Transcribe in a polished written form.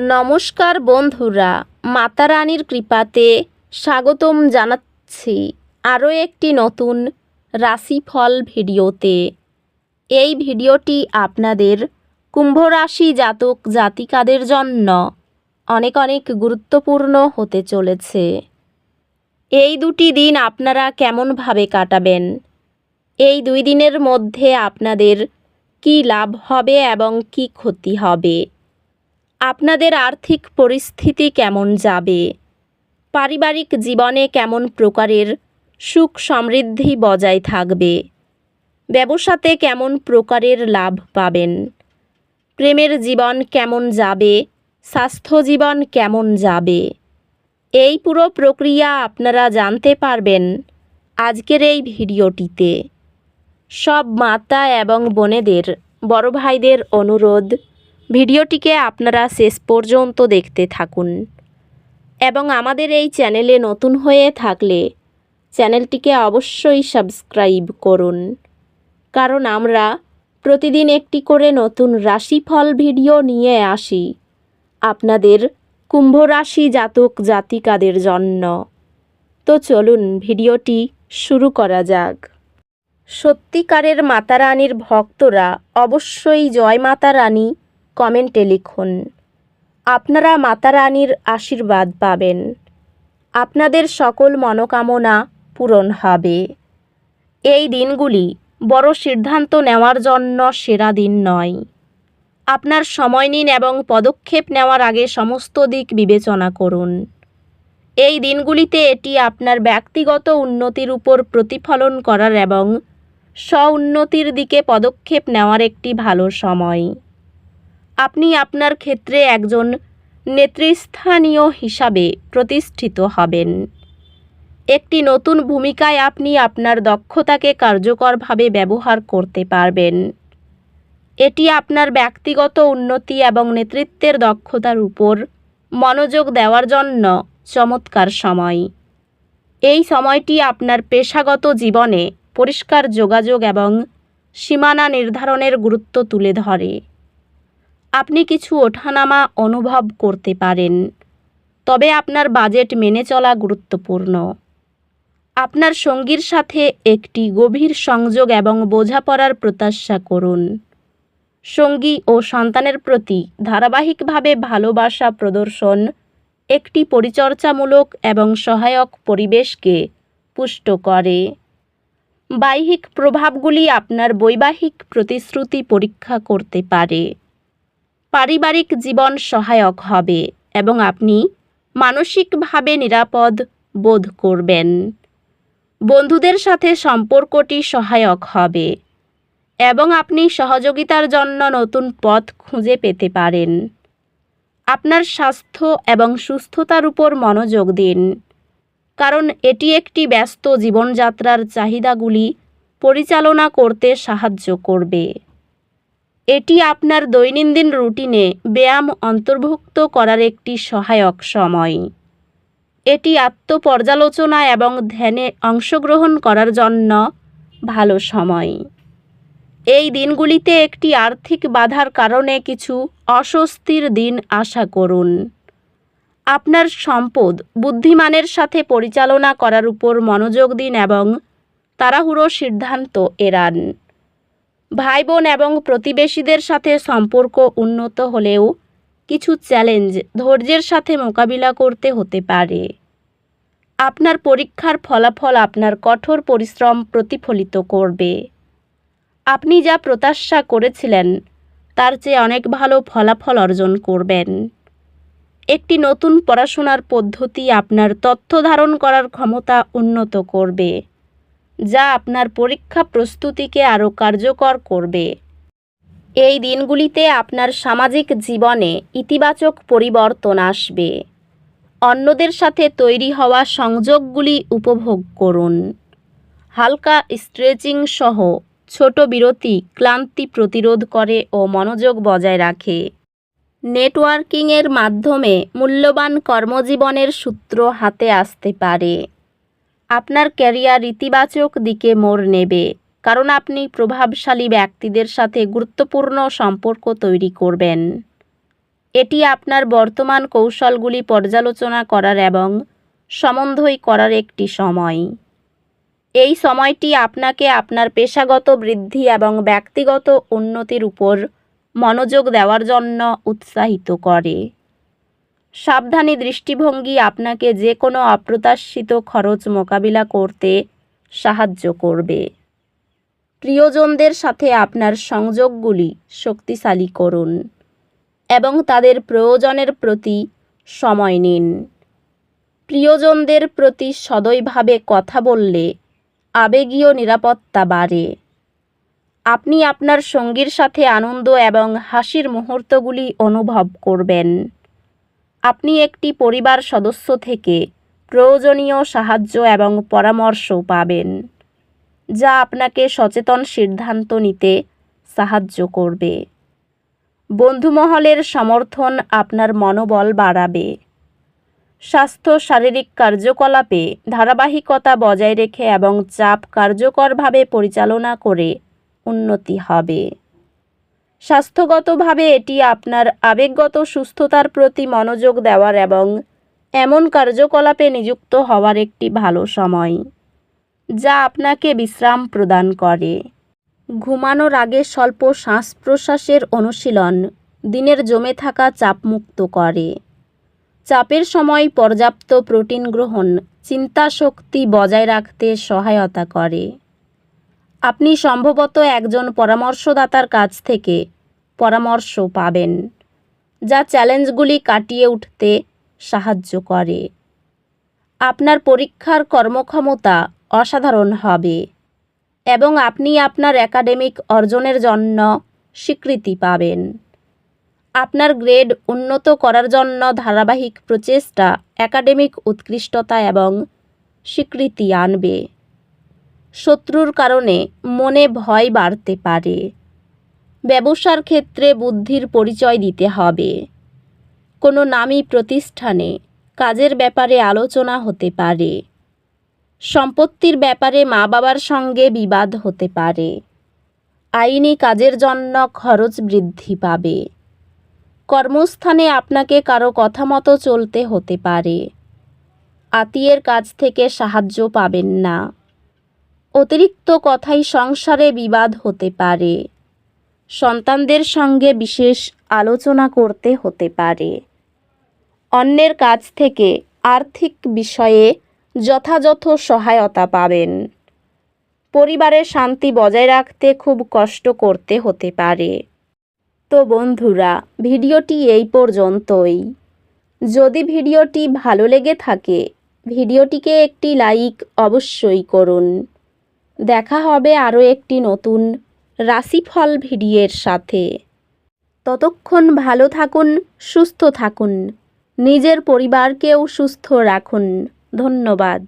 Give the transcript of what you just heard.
নমস্কার বন্ধুরা, মাতা রানীর কৃপাতে স্বাগতম জানাচ্ছি আরও একটি নতুন রাশিফল ভিডিওতে। এই ভিডিওটি আপনাদের কুম্ভ রাশি জাতক জাতিকাদের জন্য অনেক অনেক গুরুত্বপূর্ণ হতে চলেছে। এই দুটি দিন আপনারা কেমনভাবে কাটাবেন, এই 2 দিনের মধ্যে আপনাদের কি লাভ হবে এবং কি ক্ষতি হবে, আপনাদের আর্থিক পরিস্থিতি কেমন যাবে, পারিবারিক জীবনে কেমন প্রকারের সুখ সমৃদ্ধি বজায় থাকবে, ব্যবসাতে কেমন প্রকারের লাভ পাবেন, প্রেমের জীবন কেমন যাবে, স্বাস্থ্য জীবন কেমন যাবে, এই পুরো প্রক্রিয়া আপনারা জানতে পারবেন আজকের এই ভিডিওটিতে। সব মাতা এবং বোনেদের, বড় ভাইদের অনুরোধ, ভিডিওটিকে আপনারা শেষ পর্যন্ত দেখতে থাকুন এবং আমাদের এই চ্যানেলে নতুন হয়ে থাকলে চ্যানেলটিকে অবশ্যই সাবস্ক্রাইব করুন, কারণ আমরা প্রতিদিন একটি করে নতুন রাশিফল ভিডিও নিয়ে আসি আপনাদের কুম্ভ রাশি জাতক জাতিকাদের জন্য। তো চলুন ভিডিওটি শুরু করা যাক। সত্যিকারের মাতা রানীর ভক্তরা অবশ্যই জয় মাতা রানী কমেন্টে লিখুন। আপনারা মাতা রানীর আশীর্বাদ পাবেন, আপনাদের সকল মনোকামনা পূরণ হবে। এই দিনগুলি বড় সিদ্ধান্ত নেওয়ার জন্য সেরা দিন নয়। আপনার সময় নিন এবং পদক্ষেপ নেওয়ার আগে সমস্ত দিক বিবেচনা করুন। এই দিনগুলিতে এটি আপনার ব্যক্তিগত উন্নতির উপর প্রতিফলন করার এবং স্ব-উন্নতির দিকে পদক্ষেপ নেওয়ার একটি ভালো সময়। আপনি আপনার ক্ষেত্রে একজন নেতৃস্থানীয় হিসাবে প্রতিষ্ঠিত হবেন। একটি নতুন ভূমিকায় আপনি আপনার দক্ষতাকে কার্যকরভাবে ব্যবহার করতে পারবেন। এটি আপনার ব্যক্তিগত উন্নতি এবং নেতৃত্বের দক্ষতার উপর মনোযোগ দেওয়ার জন্য চমৎকার সময়। এই সময়টি আপনার পেশাগত জীবনে পরিষ্কার যোগাযোগ এবং সীমানা নির্ধারণের গুরুত্ব তুলে ধরে। আপনি কিছু ওঠানামা অনুভব করতে পারেন, তবে আপনার বাজেট মেনে চলা গুরুত্বপূর্ণ। আপনার সঙ্গীর সাথে একটি গভীর সংযোগ এবং বোঝাপড়ার প্রত্যাশা করুন। সঙ্গী ও সন্তানের প্রতি ধারাবাহিকভাবে ভালোবাসা প্রদর্শন একটি পরিচর্যামূলক এবং সহায়ক পরিবেশকে পুষ্ট করে। বাহ্যিক প্রভাবগুলি আপনার বৈবাহিক প্রতিশ্রুতি পরীক্ষা করতে পারে। পারিবারিক জীবন সহায়ক হবে এবং আপনি মানসিকভাবে নিরাপদ বোধ করবেন। বন্ধুদের সাথে সম্পর্কটি সহায়ক হবে এবং আপনি সহযোগিতার জন্য নতুন পথ খুঁজে পেতে পারেন। আপনার স্বাস্থ্য এবং সুস্থতার উপর মনোযোগ দিন, কারণ এটি একটি ব্যস্ত জীবনযাত্রার চাহিদাগুলি পরিচালনা করতে সাহায্য করবে। এটি আপনার দৈনন্দিন রুটিনে ব্যায়াম অন্তর্ভুক্ত করার একটি সহায়ক সময়। এটি আত্মপর্যালোচনা এবং ধ্যানে অংশগ্রহণ করার জন্য ভালো সময়। এই দিনগুলিতে একটি আর্থিক বাধার কারণে কিছু অস্বস্তির দিন আশা করুন। আপনার সম্পদ বুদ্ধিমানের সাথে পরিচালনা করার উপর মনোযোগ দিন এবং তাড়াহুড়ো সিদ্ধান্ত এড়ান। ভাই বোন এবং প্রতিবেশীদের সাথে সম্পর্ক উন্নত হলেও কিছু চ্যালেঞ্জ ধৈর্যের সাথে মোকাবিলা করতে হতে পারে। আপনার পরীক্ষার ফলাফল আপনার কঠোর পরিশ্রম প্রতিফলিত করবে। আপনি যা প্রত্যাশা করেছিলেন তার চেয়ে অনেক ভালো ফলাফল অর্জন করবেন। একটি নতুন পড়াশোনার পদ্ধতি আপনার তথ্য ধারণ করার ক্ষমতা উন্নত করবে, যা আপনার পরীক্ষা প্রস্তুতিকে আরও কার্যকর করবে। এই দিনগুলিতে আপনার সামাজিক জীবনে ইতিবাচক পরিবর্তন আসবে। অন্যদের সাথে তৈরি হওয়া সংযোগগুলি উপভোগ করুন। হালকা স্ট্রেচিং সহ ছোট বিরতি ক্লান্তি প্রতিরোধ করে ও মনোযোগ বজায় রাখে। নেটওয়ার্কিংয়ের মাধ্যমে মূল্যবান কর্মজীবনের সূত্র হাতে আসতে পারে। আপনার ক্যারিয়ার ইতিবাচক দিকে মোড় নেবে, কারণ আপনি প্রভাবশালী ব্যক্তিদের সাথে গুরুত্বপূর্ণ সম্পর্ক তৈরি করবেন। এটি আপনার বর্তমান কৌশলগুলি পর্যালোচনা করার এবং সমন্বয় করার একটি সময়। এই সময়টি আপনাকে আপনার পেশাগত বৃদ্ধি এবং ব্যক্তিগত উন্নতির উপর মনোযোগ দেওয়ার জন্য উৎসাহিত করে। সাবধানী দৃষ্টিভঙ্গি আপনাকে যে কোনো অপ্রত্যাশিত খরচ মোকাবিলা করতে সাহায্য করবে। প্রিয়জনদের সাথে আপনার সংযোগগুলি শক্তিশালী করুন এবং তাদের প্রয়োজনের প্রতি সময় নিন। প্রিয়জনদের প্রতি সদয়ভাবে কথা বললে আবেগীয় নিরাপত্তা বাড়ে। আপনি আপনার সঙ্গীর সাথে আনন্দ এবং হাসির মুহূর্তগুলি অনুভব করবেন। আপনি একটি পরিবার সদস্য থেকে প্রয়োজনীয় সাহায্য এবং পরামর্শ পাবেন, যা আপনাকে সচেতন সিদ্ধান্ত নিতে সাহায্য করবে। বন্ধুমহলের সমর্থন আপনার মনোবল বাড়াবে। স্বাস্থ্য শারীরিক কার্যকলাপে ধারাবাহিকতা বজায় রেখে এবং চাপ কার্যকরভাবে পরিচালনা করে উন্নতি হবে। স্বাস্থ্যগতভাবে এটি আপনার আবেগগত সুস্থতার প্রতি মনোযোগ দেওয়ার এবং এমন কার্যকলাপে নিযুক্ত হওয়ার একটি ভালো সময়, যা আপনাকে বিশ্রাম প্রদান করে। ঘুমানোর আগে স্বল্প শ্বাস প্রশ্বাসের অনুশীলন দিনের জমে থাকা চাপমুক্ত করে। চাপের সময় পর্যাপ্ত প্রোটিন গ্রহণ চিন্তাশক্তি বজায় রাখতে সহায়তা করে। আপনি সম্ভবত একজন পরামর্শদাতার কাছ থেকে পরামর্শ পাবেন, যা চ্যালেঞ্জগুলি কাটিয়ে উঠতে সাহায্য করে। আপনার পরীক্ষার কর্মক্ষমতা অসাধারণ হবে এবং আপনি আপনার একাডেমিক অর্জনের জন্য স্বীকৃতি পাবেন। আপনার গ্রেড উন্নত করার জন্য ধারাবাহিক প্রচেষ্টা একাডেমিক উৎকৃষ্টতা এবং স্বীকৃতি আনবে। শত্রুর কারণে মনে ভয় বাড়তে পারে। ব্যবসার ক্ষেত্রে বুদ্ধির পরিচয় দিতে হবে। কোনো নামী প্রতিষ্ঠানে কাজের ব্যাপারে আলোচনা হতে পারে। সম্পত্তির ব্যাপারে মা বাবার সঙ্গে বিবাদ হতে পারে। আইনি কাজের জন্য খরচ বৃদ্ধি পাবে। কর্মস্থানে আপনাকে কারো কথা মতো চলতে হতে পারে। আত্মীয়ের কাছ থেকে সাহায্য পাবেন না। অতিরিক্ত কথায় সংসারে বিবাদ হতে পারে। সন্তানদের সঙ্গে বিশেষ আলোচনা করতে হতে পারে। অন্যের কাছ থেকে আর্থিক বিষয়ে যথাযথ সহায়তা পাবেন। পরিবারের শান্তি বজায় রাখতে খুব কষ্ট করতে হতে পারে। তো বন্ধুরা, ভিডিওটি এই পর্যন্তই। যদি ভিডিওটি ভালো লেগে থাকে, ভিডিওটিকে একটি লাইক অবশ্যই করুন। দেখা হবে আরও একটি নতুন রাশিফল ভিডিওর সাথে। ততক্ষণ ভালো থাকুন, সুস্থ থাকুন, নিজের পরিবারকেও সুস্থ রাখুন। ধন্যবাদ।